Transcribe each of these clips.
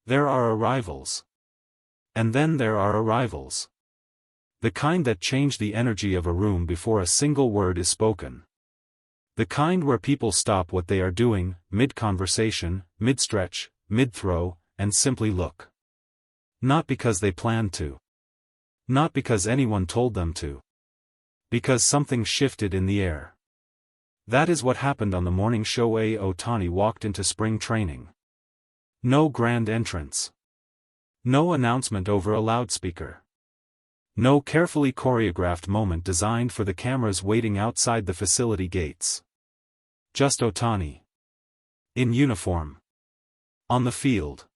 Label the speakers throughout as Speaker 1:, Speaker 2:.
Speaker 1: There are arrivals. And then there are arrivals. The kind that change the energy of a room before a single word is spoken. The kind where people stop what they are doing, mid-conversation, mid-stretch, mid-throw, and simply look. Not because they planned to. Not because anyone told them to. Because something shifted in the air. That is what happened on the morning Shohei Ohtani walked into spring training. No grand entrance. No announcement over a loudspeaker. No carefully choreographed moment designed for the cameras waiting outside the facility gates. Just Ohtani. In uniform. On the field.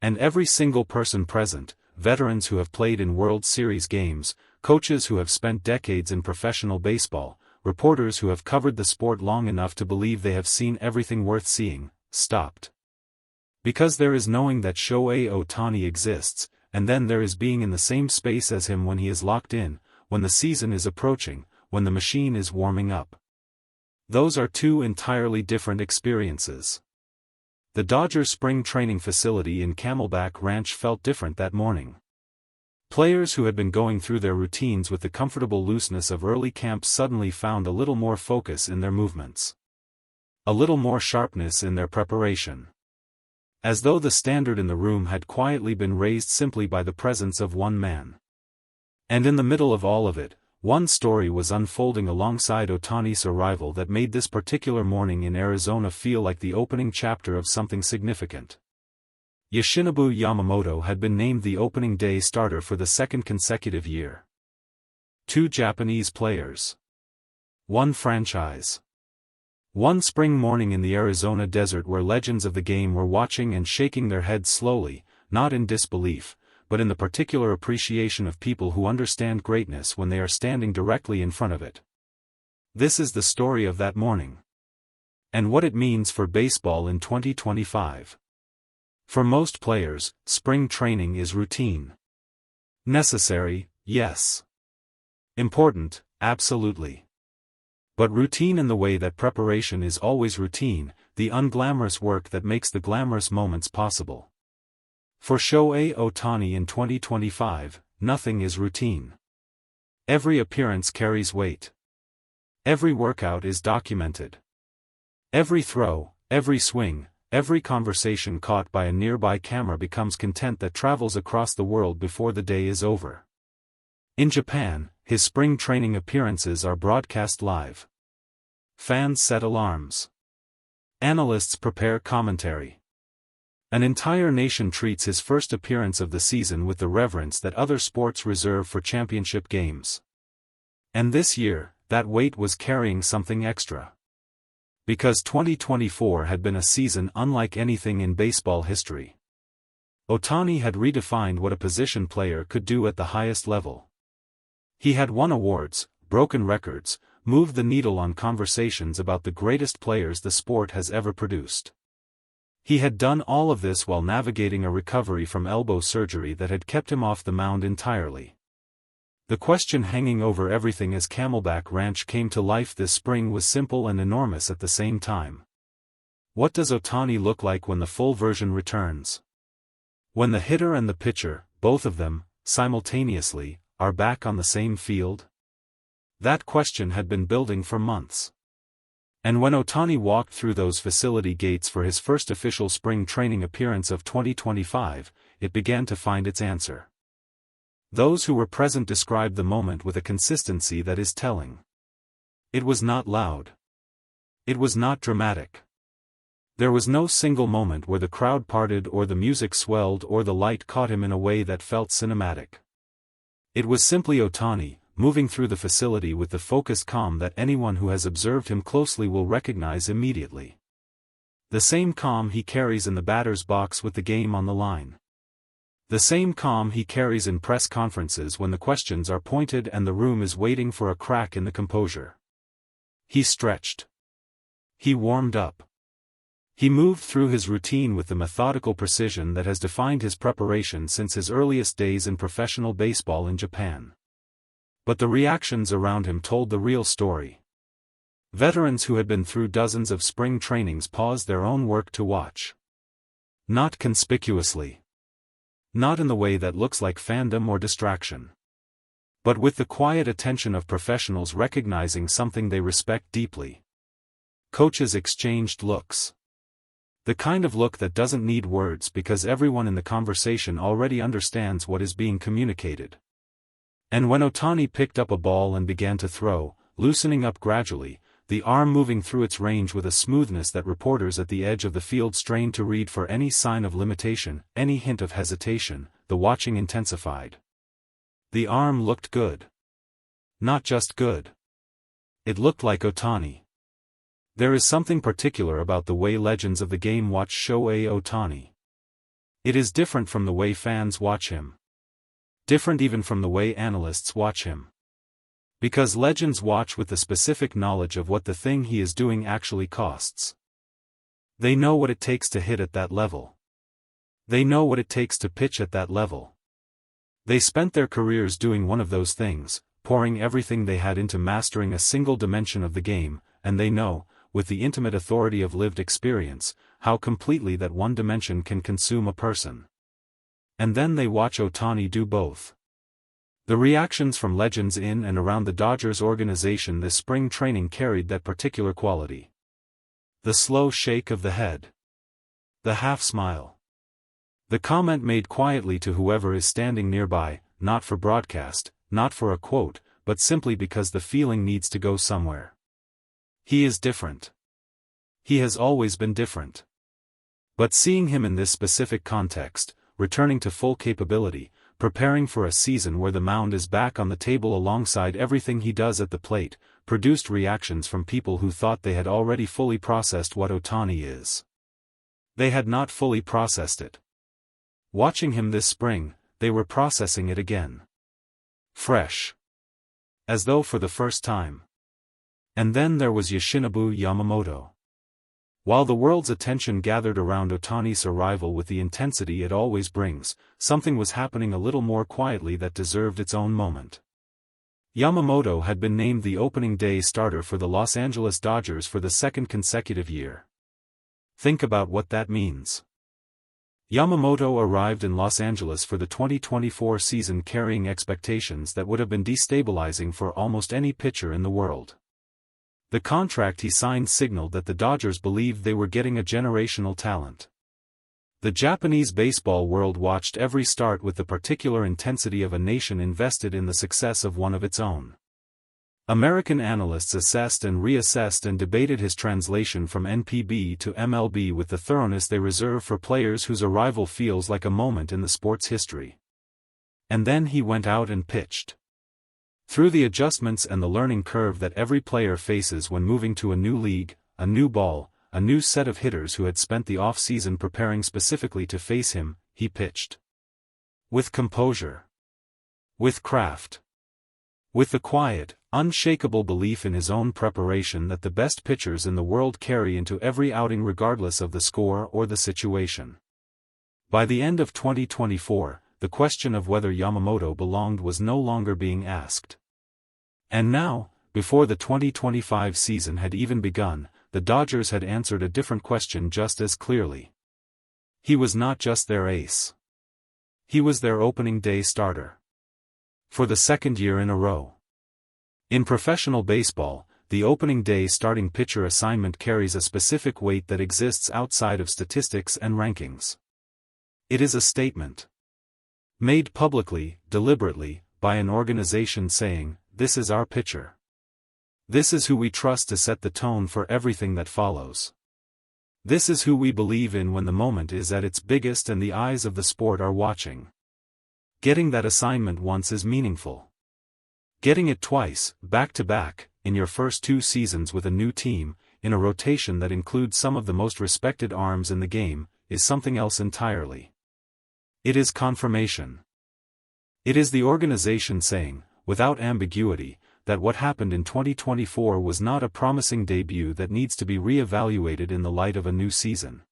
Speaker 1: And every single person present, veterans who have played in World Series games, coaches who have spent decades in professional baseball, reporters who have covered the sport long enough to believe they have seen everything worth seeing, stopped. Because there is knowing that Shohei Ohtani exists, and then there is being in the same space as him when he is locked in, when the season is approaching, when the machine is warming up. Those are two entirely different experiences. The Dodgers spring training facility in Camelback Ranch felt different that morning. Players who had been going through their routines with the comfortable looseness of early camp suddenly found a little more focus in their movements. A little more sharpness in their preparation. As though the standard in the room had quietly been raised simply by the presence of one man. And in the middle of all of it, one story was unfolding alongside Ohtani's arrival that made this particular morning in Arizona feel like the opening chapter of something significant. Yoshinobu Yamamoto had been named the opening day starter for the second consecutive year. 2 Japanese players. 1 franchise. One spring morning in the Arizona desert where legends of the game were watching and shaking their heads slowly, not in disbelief, but in the particular appreciation of people who understand greatness when they are standing directly in front of it. This is the story of that morning. And what it means for baseball in 2025. For most players, spring training is routine. Necessary, yes. Important, absolutely. But routine in the way that preparation is always routine, the unglamorous work that makes the glamorous moments possible. For Shohei Ohtani in 2025, nothing is routine. Every appearance carries weight. Every workout is documented. Every throw, every swing, every conversation caught by a nearby camera becomes content that travels across the world before the day is over. In Japan, his spring training appearances are broadcast live. Fans set alarms. Analysts prepare commentary. An entire nation treats his first appearance of the season with the reverence that other sports reserve for championship games. And this year, that weight was carrying something extra. Because 2024 had been a season unlike anything in baseball history. Ohtani had redefined what a position player could do at the highest level. He had won awards, broken records, moved the needle on conversations about the greatest players the sport has ever produced. He had done all of this while navigating a recovery from elbow surgery that had kept him off the mound entirely. The question hanging over everything as Camelback Ranch came to life this spring was simple and enormous at the same time. What does Ohtani look like when the full version returns? When the hitter and the pitcher, both of them, simultaneously, are back on the same field? That question had been building for months. And when Ohtani walked through those facility gates for his first official spring training appearance of 2025, it began to find its answer. Those who were present described the moment with a consistency that is telling. It was not loud. It was not dramatic. There was no single moment where the crowd parted or the music swelled or the light caught him in a way that felt cinematic. It was simply Ohtani, moving through the facility with the focused calm that anyone who has observed him closely will recognize immediately. The same calm he carries in the batter's box with the game on the line. The same calm he carries in press conferences when the questions are pointed and the room is waiting for a crack in the composure. He stretched. He warmed up. He moved through his routine with the methodical precision that has defined his preparation since his earliest days in professional baseball in Japan. But the reactions around him told the real story. Veterans who had been through dozens of spring trainings paused their own work to watch. Not conspicuously. Not in the way that looks like fandom or distraction. But with the quiet attention of professionals recognizing something they respect deeply. Coaches exchanged looks. The kind of look that doesn't need words because everyone in the conversation already understands what is being communicated. And when Ohtani picked up a ball and began to throw, loosening up gradually, the arm moving through its range with a smoothness that reporters at the edge of the field strained to read for any sign of limitation, any hint of hesitation, the watching intensified. The arm looked good. Not just good. It looked like Ohtani. There is something particular about the way legends of the game watch Shohei Ohtani. It is different from the way fans watch him. Different even from the way analysts watch him. Because legends watch with the specific knowledge of what the thing he is doing actually costs. They know what it takes to hit at that level. They know what it takes to pitch at that level. They spent their careers doing one of those things, pouring everything they had into mastering a single dimension of the game, and they know, with the intimate authority of lived experience, how completely that one dimension can consume a person. And then they watch Ohtani do both. The reactions from legends in and around the Dodgers organization this spring training carried that particular quality. The slow shake of the head. The half smile. The comment made quietly to whoever is standing nearby, not for broadcast, not for a quote, but simply because the feeling needs to go somewhere. He is different. He has always been different. But seeing him in this specific context, returning to full capability, preparing for a season where the mound is back on the table alongside everything he does at the plate, produced reactions from people who thought they had already fully processed what Ohtani is. They had not fully processed it. Watching him this spring, they were processing it again. Fresh. As though for the first time. And then there was Yoshinobu Yamamoto. While the world's attention gathered around Ohtani's arrival with the intensity it always brings, something was happening a little more quietly that deserved its own moment. Yamamoto had been named the opening day starter for the Los Angeles Dodgers for the second consecutive year. Think about what that means. Yamamoto arrived in Los Angeles for the 2024 season carrying expectations that would have been destabilizing for almost any pitcher in the world. The contract he signed signaled that the Dodgers believed they were getting a generational talent. The Japanese baseball world watched every start with the particular intensity of a nation invested in the success of one of its own. American analysts assessed and reassessed and debated his translation from NPB to MLB with the thoroughness they reserve for players whose arrival feels like a moment in the sport's history. And then he went out and pitched. Through the adjustments and the learning curve that every player faces when moving to a new league, a new ball, a new set of hitters who had spent the off-season preparing specifically to face him, he pitched. With composure. With craft. With the quiet, unshakable belief in his own preparation that the best pitchers in the world carry into every outing regardless of the score or the situation. By the end of 2024, the question of whether Yamamoto belonged was no longer being asked. And now, before the 2025 season had even begun, the Dodgers had answered a different question just as clearly. He was not just their ace. He was their opening day starter. For the second year in a row. In professional baseball, the opening day starting pitcher assignment carries a specific weight that exists outside of statistics and rankings. It is a statement. Made publicly, deliberately, by an organization saying, "This is our pitcher. This is who we trust to set the tone for everything that follows. This is who we believe in when the moment is at its biggest and the eyes of the sport are watching." Getting that assignment once is meaningful. Getting it twice, back-to-back, in your first 2 seasons with a new team, in a rotation that includes some of the most respected arms in the game, is something else entirely. It is confirmation. It is the organization saying, without ambiguity, that what happened in 2024 was not a promising debut that needs to be re-evaluated in the light of a new season.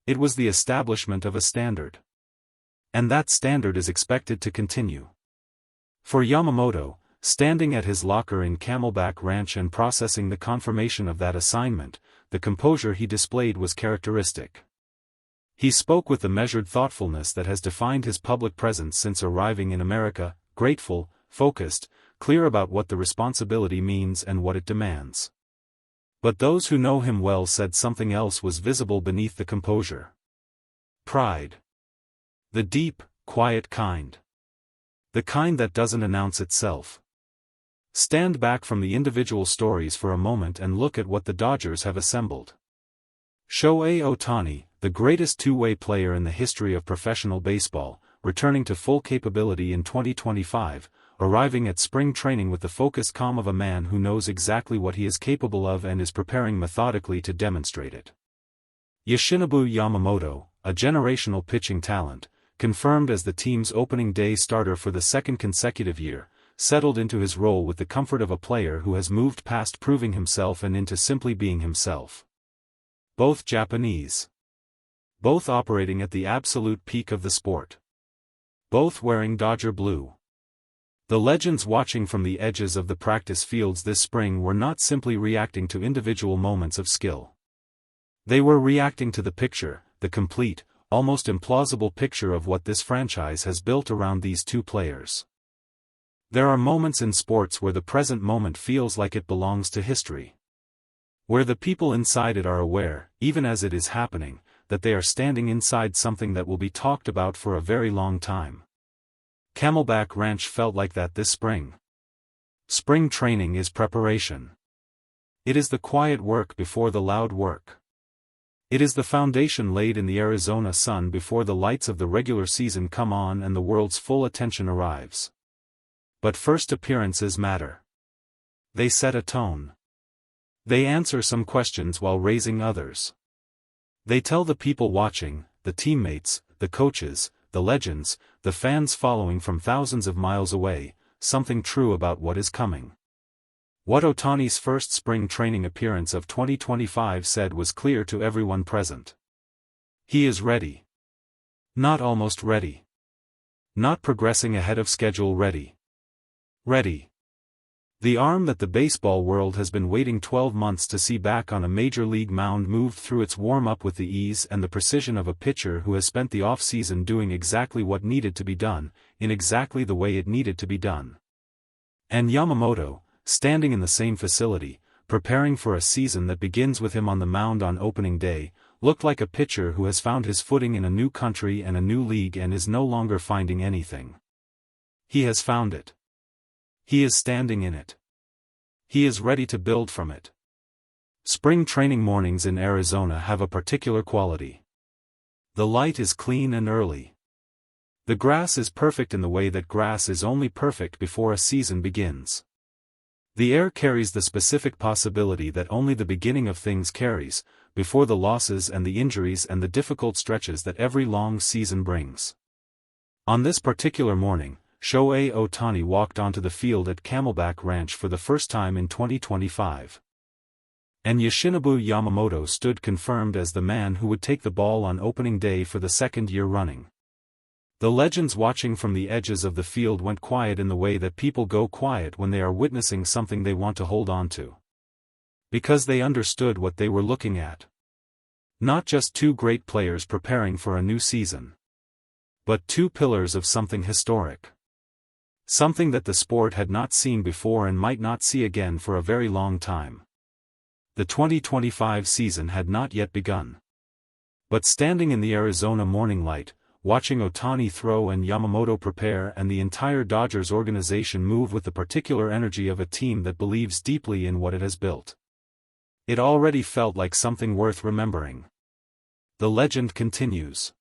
Speaker 1: It was the establishment of a standard. And that standard is expected to continue. For Yamamoto, standing at his locker in Camelback Ranch and processing the confirmation of that assignment, the composure he displayed was characteristic. He spoke with the measured thoughtfulness that has defined his public presence since arriving in America, grateful, focused, clear about what the responsibility means and what it demands. But those who know him well said something else was visible beneath the composure. Pride. The deep, quiet kind. The kind that doesn't announce itself. Stand back from the individual stories for a moment and look at what the Dodgers have assembled. Shohei Ohtani, the greatest two-way player in the history of professional baseball, returning to full capability in 2025, arriving at spring training with the focused calm of a man who knows exactly what he is capable of and is preparing methodically to demonstrate it. Yoshinobu Yamamoto, a generational pitching talent, confirmed as the team's opening day starter for the second consecutive year, settled into his role with the comfort of a player who has moved past proving himself and into simply being himself. Both Japanese. Both operating at the absolute peak of the sport. Both wearing Dodger blue. The legends watching from the edges of the practice fields this spring were not simply reacting to individual moments of skill. They were reacting to the picture, the complete, almost implausible picture of what this franchise has built around these two players. There are moments in sports where the present moment feels like it belongs to history. Where the people inside it are aware, even as it is happening, that they are standing inside something that will be talked about for a very long time. Camelback Ranch felt like that this spring. Spring training is preparation. It is the quiet work before the loud work. It is the foundation laid in the Arizona sun before the lights of the regular season come on and the world's full attention arrives. But first appearances matter. They set a tone. They answer some questions while raising others. They tell the people watching, the teammates, the coaches, the legends, the fans following from thousands of miles away, something true about what is coming. What Ohtani's first spring training appearance of 2025 said was clear to everyone present. He is ready. Not almost ready. Not progressing ahead of schedule ready. Ready. The arm that the baseball world has been waiting 12 months to see back on a major league mound moved through its warm-up with the ease and the precision of a pitcher who has spent the off-season doing exactly what needed to be done, in exactly the way it needed to be done. And Yamamoto, standing in the same facility, preparing for a season that begins with him on the mound on opening day, looked like a pitcher who has found his footing in a new country and a new league and is no longer finding anything. He has found it. He is standing in it. He is ready to build from it. Spring training mornings in Arizona have a particular quality. The light is clean and early. The grass is perfect in the way that grass is only perfect before a season begins. The air carries the specific possibility that only the beginning of things carries, before the losses and the injuries and the difficult stretches that every long season brings. On this particular morning, Shohei Ohtani walked onto the field at Camelback Ranch for the first time in 2025. And Yoshinobu Yamamoto stood confirmed as the man who would take the ball on opening day for the second year running. The legends watching from the edges of the field went quiet in the way that people go quiet when they are witnessing something they want to hold on to. Because they understood what they were looking at. Not just two great players preparing for a new season. But two pillars of something historic. Something that the sport had not seen before and might not see again for a very long time. The 2025 season had not yet begun. But standing in the Arizona morning light, watching Ohtani throw and Yamamoto prepare and the entire Dodgers organization move with the particular energy of a team that believes deeply in what it has built. It already felt like something worth remembering. The legend continues.